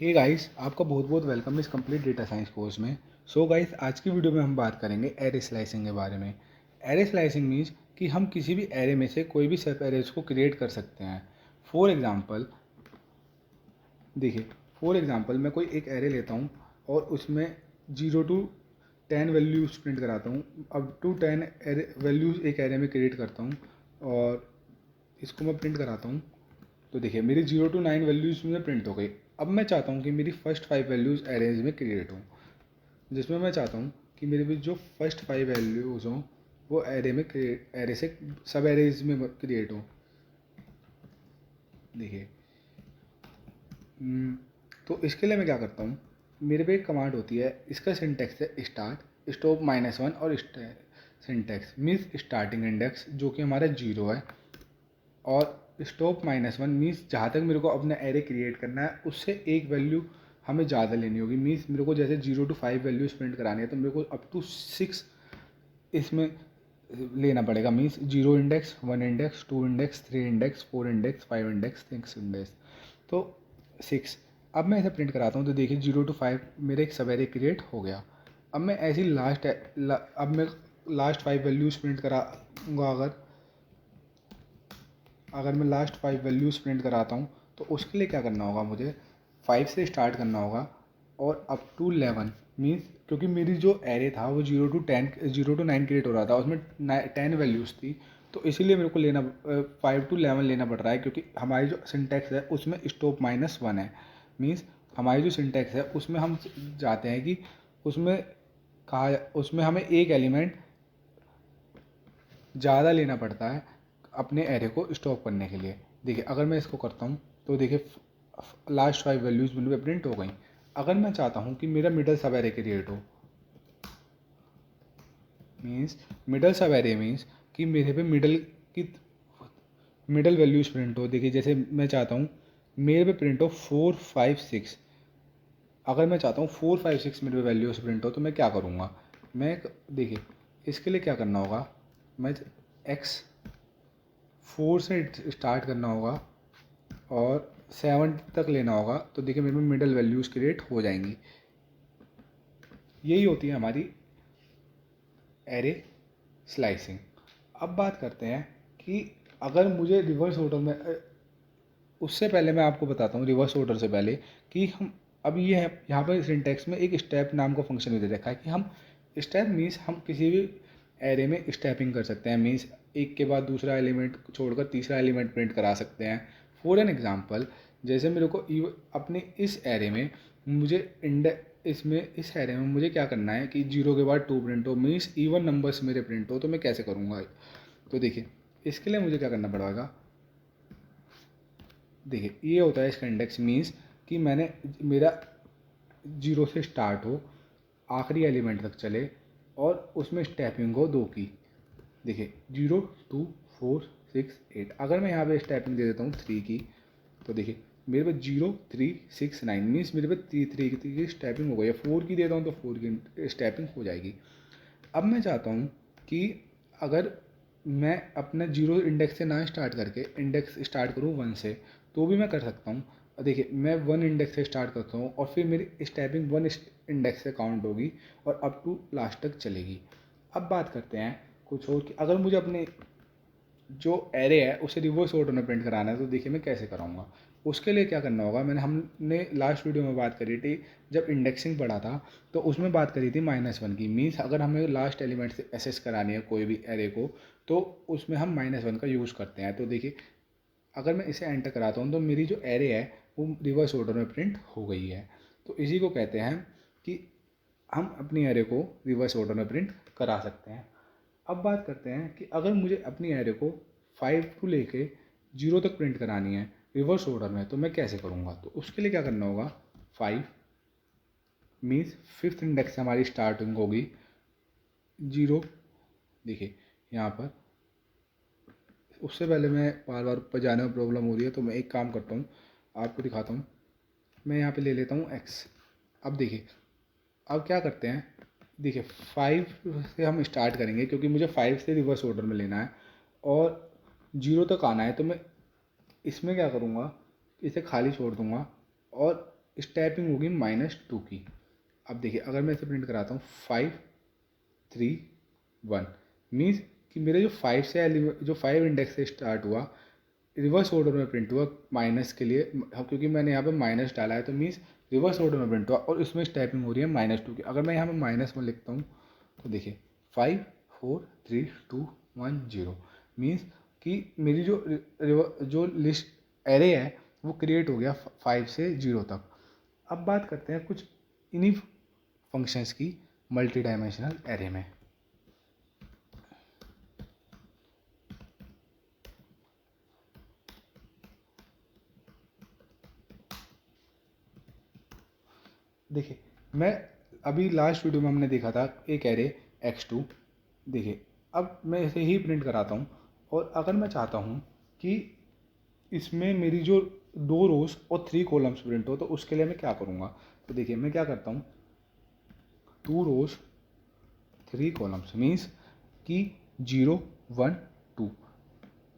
Hey guys, आपका बहुत बहुत वेलकम इस कंप्लीट डेटा साइंस कोर्स में। सो गाइस, आज की वीडियो में हम बात करेंगे एरे स्लाइसिंग के बारे में। एरे स्लाइसिंग मीन्स कि हम किसी भी एरे में से कोई भी सब एरेज को क्रिएट कर सकते हैं। फॉर एग्जांपल देखिए, फॉर एग्जांपल मैं कोई एक एरे लेता हूँ और उसमें 0 to 10 वैल्यूज प्रिंट कराता हूँ। अब टू 10 एरे वैल्यूज एक एरे में क्रिएट करता हूँ और इसको मैं प्रिंट कराता हूँ। तो देखिए, मेरी 0 to 9 वैल्यूज़ में प्रिंट हो गई। अब मैं चाहता हूँ कि मेरी फर्स्ट 5 वैल्यूज़ एरेज में क्रिएट हों, जिसमें मैं चाहता हूँ कि मेरे भी जो फर्स्ट 5 वैल्यूज़ हों वो एरे में एरे से सब एरेज में क्रिएट हो। देखिए, तो इसके लिए मैं क्या करता हूँ, मेरे पे एक कमांड होती है, इसका सिंटेक्स है स्टार्ट स्टॉप -1 और सिंटेक्स मीन्स स्टार्टिंग इंडेक्स जो कि हमारा 0 है, और स्टॉप -1 मीन्स जहाँ तक मेरे को अपना एरे क्रिएट करना है उससे एक वैल्यू हमें ज़्यादा लेनी होगी। मीन्स मेरे को जैसे 0 to 5 वैल्यूज प्रिंट करानी है तो मेरे को अप टू 6 इसमें लेना पड़ेगा। Means 0 index, 1 index, 2 index, 3 index, 4 index, 5 index, 6 index, तो 6। अब मैं इसे प्रिंट कराता हूँ तो देखिए 0 to 5 मेरे एक सब एरे क्रिएट हो गया। अब मैं ऐसी अब मैं लास्ट 5 वैल्यूज़ प्रिंट कराऊँगा। अगर मैं लास्ट 5 वैल्यूज़ प्रिंट कराता हूँ तो उसके लिए क्या करना होगा, मुझे 5 से स्टार्ट करना होगा और अप टू 11। मीन्स क्योंकि मेरी जो एरे था वो 0 to 9 क्रिएट हो रहा था, उसमें 10 वैल्यूज़ थी, तो इसीलिए मेरे को लेना 5 to 11 लेना पड़ रहा है, क्योंकि हमारी जो सिंटैक्स है उसमें स्टॉप -1 है। मीन्स हमारी जो सिंटैक्स है उसमें हम चाहते हैं कि उसमें उसमें हमें एक एलिमेंट ज़्यादा लेना पड़ता है अपने एरे को स्टॉप करने के लिए। देखिए, अगर मैं इसको करता हूँ तो देखिए लास्ट 5 वैल्यूज़ मेरे पे प्रिंट हो गई। अगर मैं चाहता हूँ कि मेरा मिडल सब एरे क्रिएट हो, मीन्स मिडल सब एरे मीन्स कि मेरे पे मिडल वैल्यूज़ प्रिंट हो। देखिए, जैसे मैं चाहता हूँ मेरे पे प्रिंट हो 4 5 6। अगर मैं चाहता हूँ 4 5 6 मेरे पे वैल्यूज़ प्रिंट हो तो मैं क्या करूँगा, देखिए इसके लिए क्या करना होगा, मैं एक्स 4 से स्टार्ट करना होगा और 7 तक लेना होगा, तो देखिए मेरे में मिडल वैल्यूज़ क्रिएट हो जाएंगी। यही होती है हमारी एरे स्लाइसिंग। अब बात करते हैं कि अगर मुझे रिवर्स ऑर्डर में उससे पहले मैं आपको बताता हूँ रिवर्स ऑर्डर से पहले कि हम अब ये है, यहाँ पर सिंटैक्स में एक स्टेप नाम का फंक्शन भी दे रखा है कि हम स्टेप मीन्स हम किसी भी एरे में स्टेपिंग कर सकते हैं। मीन्स एक के बाद दूसरा एलिमेंट छोड़कर तीसरा एलिमेंट प्रिंट करा सकते हैं। फॉर एन एग्जांपल, जैसे मेरे को अपने इस एरे में मुझे इस एरे में मुझे क्या करना है कि 0 के बाद 2 प्रिंट हो, मीन्स इवन नंबर्स मेरे प्रिंट हो, तो मैं कैसे करूँगा। तो देखिए, इसके लिए मुझे क्या करना पड़ेगा। देखिए, ये होता है इसका इंडेक्स मीन्स कि मेरा 0 से स्टार्ट हो, आखिरी एलिमेंट तक चले और उसमें स्टेपिंग हो 2 की। देखिए 0 2 4 6 8। अगर मैं यहाँ पे स्टेपिंग दे देता हूँ 3 की, तो देखिए मेरे पे 0 3 6 9 मीन्स मेरे पे 3 की स्टेपिंग हो गई है। 4 की देता हूँ तो 4 की स्टेपिंग हो जाएगी। अब मैं चाहता हूँ कि अगर मैं अपना 0 इंडेक्स से ना स्टार्ट करके इंडेक्स स्टार्ट करूँ 1 से, तो भी मैं कर सकता हूँ। देखिए, मैं 1 इंडेक्स से स्टार्ट करता हूँ और फिर मेरी स्टेपिंग 1 इंडेक्स से काउंट होगी और अप टू लास्ट तक चलेगी। अब बात करते हैं कुछ और कि अगर मुझे अपने जो एरे है उसे रिवर्स ऑर्डर में प्रिंट कराना है तो देखिए मैं कैसे कराऊंगा। उसके लिए क्या करना होगा, हमने लास्ट वीडियो में बात करी थी जब इंडेक्सिंग पढ़ा था, तो उसमें बात करी थी -1 की। मीन्स अगर हमें लास्ट एलिमेंट से एसेस करानी है कोई भी एरे को, तो उसमें हम -1 का यूज़ करते हैं। तो देखिए, अगर मैं इसे एंटर कराता हूँ तो मेरी जो एरे है वो रिवर्स ऑर्डर में प्रिंट हो गई है। तो इसी को कहते हैं कि हम अपनी एरे को रिवर्स ऑर्डर में प्रिंट करा सकते हैं। अब बात करते हैं कि अगर मुझे अपनी एरे को 5 टू लेके 0 तक प्रिंट करानी है रिवर्स ऑर्डर में, तो मैं कैसे करूँगा। तो उसके लिए क्या करना होगा, 5 मीन्स फिफ्थ इंडेक्स से हमारी स्टार्टिंग होगी 0। देखिए यहाँ पर उससे पहले मैं बार बार ऊपर जाने में प्रॉब्लम हो रही है, तो मैं एक काम करता हूँ, आपको दिखाता हूँ। मैं यहाँ पे ले लेता हूँ x। अब देखिए, अब क्या करते हैं, देखिए 5 से हम स्टार्ट करेंगे क्योंकि मुझे 5 से रिवर्स ऑर्डर में लेना है और 0 तक आना है। तो मैं इसमें क्या करूँगा, इसे खाली छोड़ दूँगा और स्टेपिंग होगी -2 की। अब देखिए अगर मैं इसे प्रिंट कराता हूँ 5 3 1 मीन्स कि मेरे जो 5 से जो 5 इंडेक्स से स्टार्ट हुआ रिवर्स ऑर्डर में प्रिंट हुआ माइनस के लिए, क्योंकि मैंने यहाँ पे माइनस डाला है तो मीन्स रिवर्स ऑर्डर में प्रिंट हुआ और इसमें स्टेपिंग हो रही है -2 की। अगर मैं यहाँ पे -1 लिखता हूँ तो देखिए 5 4 3 2 1 0 मीन्स कि मेरी जो लिस्ट एरे है वो क्रिएट हो गया 5 से 0 तक। अब बात करते हैं कुछ इन्हीं फंक्शंस की मल्टी डायमेंशनल एरे में। देखिए मैं अभी लास्ट वीडियो में हमने देखा था एक एरे x2। देखिए अब मैं इसे ही प्रिंट कराता हूँ और अगर मैं चाहता हूँ कि इसमें मेरी जो 2 रोज और 3 कॉलम्स प्रिंट हो तो उसके लिए मैं क्या करूँगा। तो देखिए मैं क्या करता हूँ 2 रोज 3 कॉलम्स मीन्स कि 0 1 2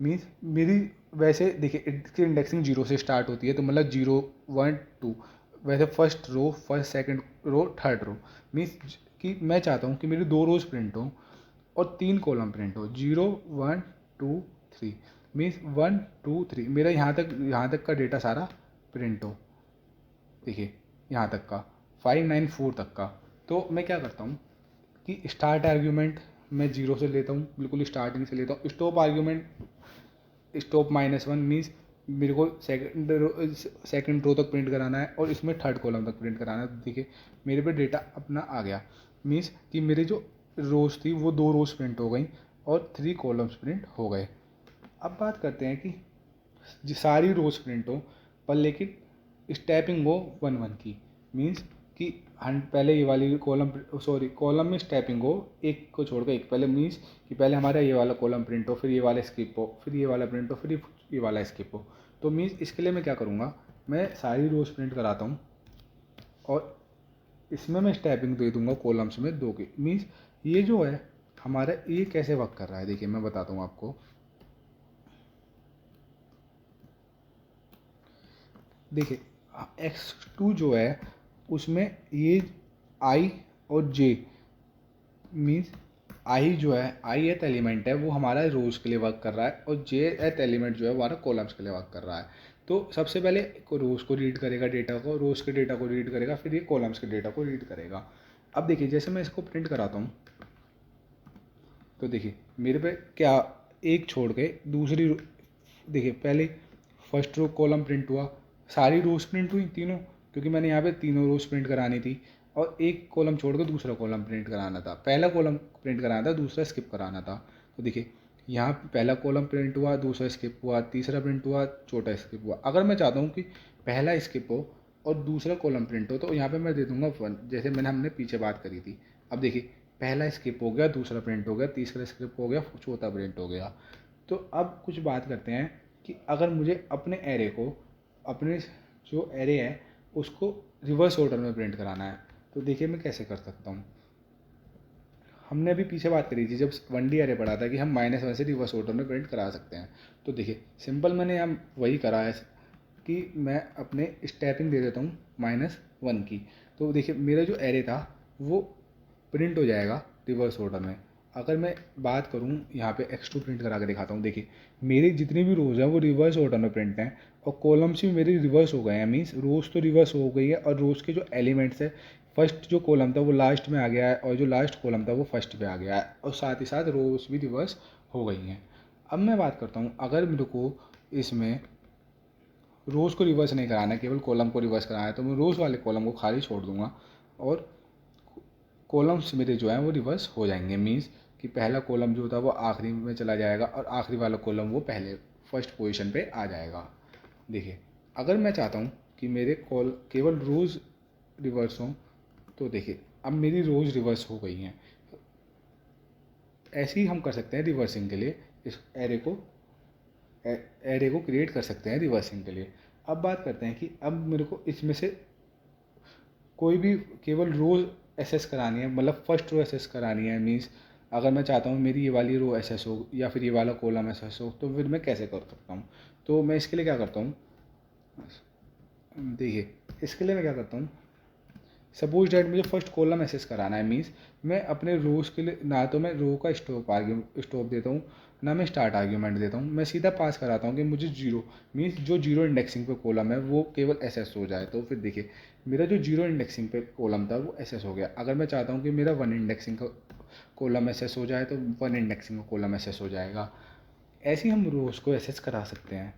मीन्स मेरी वैसे देखिए इसकी इंडेक्सिंग 0 से स्टार्ट होती है तो मतलब 0 1 2 वैसे first row first second row third row means कि मैं चाहता हूँ कि मेरी 2 रोज प्रिंट हो और 3 कॉलम प्रिंट हो 0 1 2 3 मीन्स 1 2 3 मेरा यहाँ तक का डेटा सारा प्रिंट हो। देखिए यहाँ तक का 5 9 4 तक का। तो मैं क्या करता हूँ कि स्टार्ट आर्ग्यूमेंट मैं 0 से लेता हूँ, बिल्कुल स्टार्टिंग से लेता हूँ। स्टॉप आर्ग्यूमेंट स्टॉप -1 मीन्स मेरे को सेकंड रो तक प्रिंट कराना है और इसमें थर्ड कॉलम तक प्रिंट कराना है। देखिए मेरे पे डेटा अपना आ गया मीन्स कि मेरे जो रोज थी वो 2 रोज प्रिंट हो गई और 3 कॉलम्स प्रिंट हो गए। अब बात करते हैं कि सारी रोज प्रिंट हो पर लेकिन स्टेपिंग हो 1 1 की मीन्स कि पहले ये वाली कॉलम में स्टेपिंग हो एक को छोड़कर एक, पहले मीन्स कि पहले हमारा ये वाला कॉलम प्रिंट हो फिर ये वाला स्किप हो फिर ये वाला प्रिंट हो फिर ये वाला स्किप हो। तो मीन्स इसके लिए मैं क्या करूँगा मैं सारी रोज प्रिंट कराता हूँ और इसमें मैं स्टेपिंग दे दूंगा कॉलम्स में 2 की। मीन्स ये जो है हमारा ये कैसे वर्क कर रहा है देखिए मैं बताता हूँ आपको। देखिए x2 जो है उसमें ये i और j मीन्स आई जो है आई एथ एलिमेंट है वो हमारा रोज के लिए वर्क कर रहा है और जे एथ एलिमेंट जो है हमारा कॉलम्स के लिए वर्क कर रहा है। तो सबसे पहले रोज को रीड करेगा डेटा को, रोज के डेटा को रीड करेगा फिर ये कॉलम्स के डेटा को रीड करेगा। अब देखिए जैसे मैं इसको प्रिंट कराता हूँ तो देखिए मेरे पे क्या एक छोड़ के दूसरी देखिए पहले फर्स्ट रो कॉलम प्रिंट हुआ, सारी रोज प्रिंट हुई तीनों क्योंकि मैंने यहाँ पे तीनों रोज प्रिंट करानी थी और एक कॉलम छोड़ कर दूसरा कॉलम प्रिंट कराना था, पहला कॉलम प्रिंट कराना था दूसरा स्किप कराना था। तो देखिए यहाँ पहला कॉलम प्रिंट हुआ दूसरा स्किप हुआ तीसरा प्रिंट हुआ चौथा स्किप हुआ। अगर मैं चाहता हूँ कि पहला स्किप हो और दूसरा कॉलम प्रिंट हो तो यहाँ पे मैं दे दूंगा 1 जैसे हमने पीछे बात करी थी। अब देखिए पहला स्किप हो गया दूसरा प्रिंट हो गया तीसरा स्किप हो गया चौथा प्रिंट हो गया। तो अब कुछ बात करते हैं कि अगर मुझे अपने एरे को अपने जो एरे है उसको रिवर्स ऑर्डर में प्रिंट कराना है तो देखिए मैं कैसे कर सकता हूँ। हमने अभी पीछे बात करी थी जब 1D एरे पढ़ा था कि हम -1 से रिवर्स ऑर्डर में प्रिंट करा सकते हैं। तो देखिए सिंपल मैंने यहाँ वही करा है कि मैं अपने स्टेपिंग दे देता हूँ -1 की। तो देखिए मेरा जो एरे था वो प्रिंट हो जाएगा रिवर्स ऑर्डर में। अगर मैं बात करूँ यहाँ पे x2 प्रिंट करा के दिखाता हूँ। देखिए मेरी जितनी भी रोज़ हैं वो रिवर्स ऑर्डर में प्रिंट हैं और कॉलम्स भी मेरे रिवर्स हो गए हैं। मीन्स रोज़ तो रिवर्स हो गई है और रोज़ के जो एलिमेंट्स है फर्स्ट जो कॉलम था वो लास्ट में आ गया है और जो लास्ट कॉलम था वो फर्स्ट पे आ गया है और साथ ही साथ रोज़ भी रिवर्स हो गई हैं। अब मैं बात करता हूँ अगर मेरे को इसमें रोज़ को रिवर्स नहीं कराना है केवल कॉलम को रिवर्स कराना है तो मैं रोज़ वाले कॉलम को खाली छोड़ दूंगा और कॉलम्स मेरे जो हैं वो रिवर्स हो जाएंगे। मीन्स कि पहला कॉलम जो था वो आखिरी में चला जाएगा और आखिरी वाला कॉलम वो पहले फर्स्ट पोजीशन पे आ जाएगा। देखिए अगर मैं चाहता हूँ कि मेरे केवल रोज़ रिवर्स हों तो देखिए अब मेरी रोज़ रिवर्स हो गई हैं। ऐसे ही हम कर सकते हैं रिवर्सिंग के लिए इस एरे को क्रिएट कर सकते हैं रिवर्सिंग के लिए। अब बात करते हैं कि अब मेरे को इसमें से कोई भी केवल रो एसेस करानी है मतलब फर्स्ट रो एसेस करानी है। मीन्स अगर मैं चाहता हूँ मेरी ये वाली रो एसेस हो या फिर ये वाला कॉलम एसेस हो तो फिर मैं कैसे कर सकता हूँ। तो मैं इसके लिए क्या करता हूँ देखिए इसके लिए मैं क्या करता हूँ, सपोज डैट मुझे फर्स्ट कॉलम एसेस कराना है, मीन्स मैं अपने रोज़ के लिए ना तो मैं रो का स्टॉप देता हूँ, ना मैं स्टार्ट आर्ग्यूमेंट देता हूँ, मैं सीधा पास कराता हूँ कि मुझे जीरो, मीन्स जो जीरो इंडेक्सिंग पे कॉलम है वो केवल एसेस हो जाए। तो फिर देखिए मेरा जो जीरो इंडेक्सिंग पे कॉलम था वो एसेस हो गया। अगर मैं चाहता हूँ कि मेरा वन इंडेक्सिंग का कॉलम एसेस हो जाए तो वन इंडेक्सिंग का कॉलम एसेस हो जाएगा। ऐसे ही हम रोज़ को एसेस करा सकते हैं।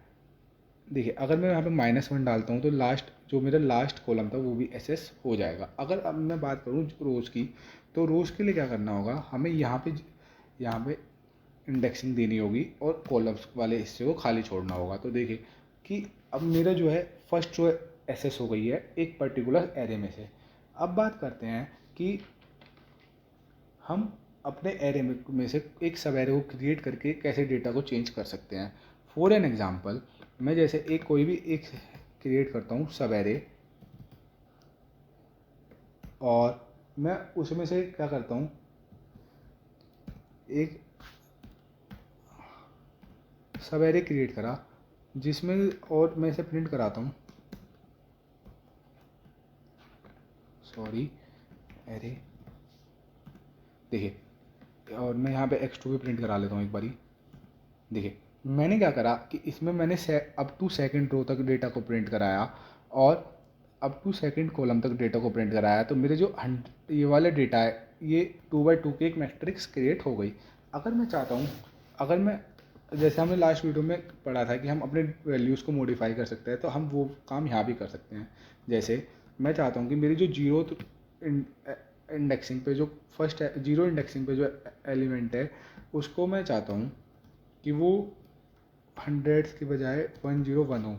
देखिए अगर मैं यहाँ पे -1 डालता हूँ तो लास्ट जो मेरा लास्ट कॉलम था वो भी एसएस हो जाएगा। अगर अब मैं बात करूँ रोज़ की, तो रोज़ के लिए क्या करना होगा, हमें यहाँ पे इंडेक्सिंग देनी होगी और कॉलम्स वाले हिस्से को खाली छोड़ना होगा। तो देखिए कि अब मेरा जो है फर्स्ट रो एसएस हो गई है एक पर्टिकुलर एरे में से। अब बात करते हैं कि हम अपने एरे में से एक सब एरे को क्रिएट करके कैसे डेटा को चेंज कर सकते हैं। फॉर एन एग्जांपल, मैं जैसे एक कोई भी एक क्रिएट करता हूँ सब एरे, और मैं उसमें से क्या करता हूँ, एक सब एरे क्रिएट करा जिसमें, और मैं इसे प्रिंट कराता हूँ, सॉरी एरे, देखिए और मैं यहाँ पे x2 भी प्रिंट करा लेता हूँ एक बारी। देखिए मैंने क्या करा कि इसमें मैंने अप टू सेकंड रो तक डेटा को प्रिंट कराया और अप टू सेकंड कॉलम तक डेटा को प्रिंट कराया। तो मेरे जो ये वाले डेटा है ये 2x2 की एक मैट्रिक्स क्रिएट हो गई। अगर मैं चाहता हूँ, अगर मैं जैसे हमने लास्ट वीडियो में पढ़ा था कि हम अपने वैल्यूज़ को मॉडिफाई कर सकते हैं, तो हम वो काम यहाँ भी कर सकते हैं। जैसे मैं चाहता हूँ कि मेरी जो जीरो इंडेक्सिंग पे जो फर्स्ट जीरो इंडेक्सिंग पे जो एलिमेंट है उसको मैं चाहता हूँ कि वो हंड्रेड्स की बजाय 101 हो।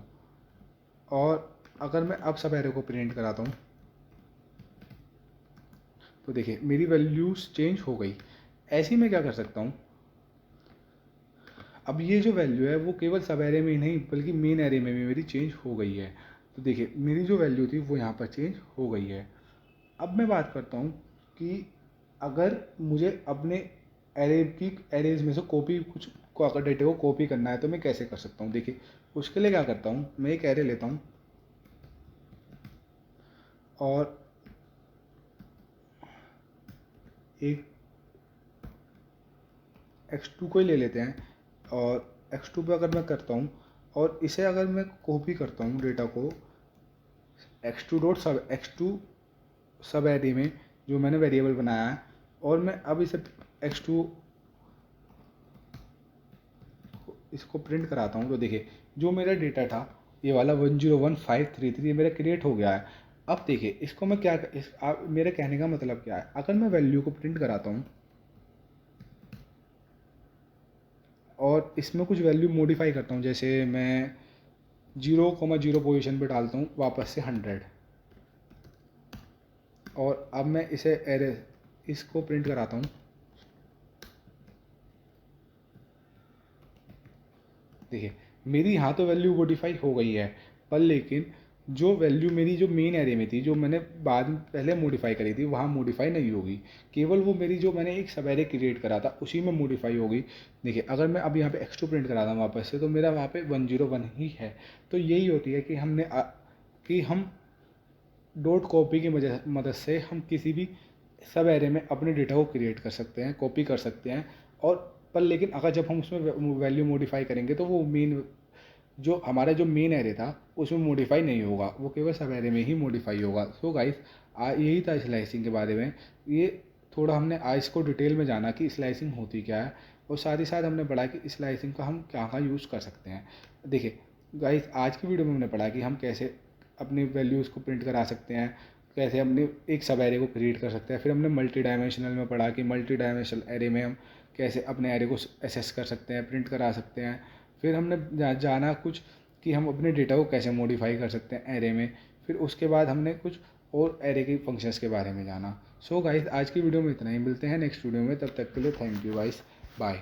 और अगर मैं अब सब एरे को प्रिंट कराता हूँ तो देखिए मेरी वैल्यूज़ चेंज हो गई। ऐसे ही मैं क्या कर सकता हूँ, अब ये जो वैल्यू है वो केवल सब एरे में ही नहीं बल्कि मेन एरे में भी मेरी चेंज हो गई है। तो देखिए मेरी जो वैल्यू थी वो यहाँ पर चेंज हो गई है। अब मैं बात करता हूँ कि अगर मुझे अपने एरेज में से कॉपी कुछ को अगर डेटा को कॉपी करना है तो मैं कैसे कर सकता हूँ। देखिए उसके लिए क्या करता हूँ, मैं एक एरे लेता हूँ और एक x2 को ही ले लेते हैं, और x2 पे अगर मैं करता हूँ और इसे अगर मैं कॉपी करता हूँ डेटा को x2 सब एरे में जो मैंने वेरिएबल बनाया है, और मैं अब इसे x2 इसको प्रिंट कराता हूँ। तो देखिए जो मेरा डेटा था ये वाला 101533 ये मेरा क्रिएट हो गया है। अब देखिए इसको मैं क्या मेरे कहने का मतलब क्या है, अगर मैं वैल्यू को प्रिंट कराता हूँ और इसमें कुछ वैल्यू मॉडिफाई करता हूँ, जैसे मैं 0,0 पोजीशन पे डालता हूँ वापस से 100, और अब मैं इसे एरे इसको प्रिंट कराता हूँ। देखिए मेरी यहाँ तो वैल्यू मॉडिफाई हो गई है, पर लेकिन जो वैल्यू मेरी जो मेन एरे में थी जो मैंने बाद में पहले मॉडिफाई करी थी वहाँ मॉडिफाई नहीं होगी, केवल वो मेरी जो मैंने एक सब एरे क्रिएट करा था उसी में मॉडिफाई होगी। देखिए अगर मैं अब यहाँ पे x2 प्रिंट कराता हूँ वापस से तो मेरा वहाँ पे 101 ही है। तो यही होती है कि कि हम डॉट कॉपी की मदद से हम किसी भी सब एरे में अपने डेटा को क्रिएट कर सकते हैं, कॉपी कर सकते हैं। और पर लेकिन अगर जब हम उसमें वैल्यू मॉडिफाई करेंगे तो वो जो हमारा जो मेन एरे था उसमें मॉडिफाई नहीं होगा, वो केवल सब एरे में ही मॉडिफाई होगा। सो गाइस यही था स्लाइसिंग के बारे में। ये थोड़ा हमने आज इसको डिटेल में जाना कि स्लाइसिंग होती क्या है, और साथ ही साथ हमने पढ़ा कि स्लाइसिंग का हम क्या कहाँ यूज़ कर सकते हैं। देखिए गाइस आज की वीडियो में हमने पढ़ा कि हम कैसे अपनी वैल्यूज़ को प्रिंट करा सकते हैं, कैसे अपने एक सब एरे को क्रिएट कर सकते हैं। फिर हमने मल्टी डायमेंशनल में पढ़ा कि मल्टी डायमेंशनल एरे में हम कैसे अपने एरे को एसेस कर सकते हैं, प्रिंट करा सकते हैं। फिर हमने जाना कुछ कि हम अपने डेटा को कैसे मॉडिफाई कर सकते हैं एरे में। फिर उसके बाद हमने कुछ और एरे के फंक्शंस के बारे में जाना। सो गाइस आज की वीडियो में इतना ही, मिलते हैं नेक्स्ट वीडियो में, तब तक के लिए थैंक यू गाइस, बाय।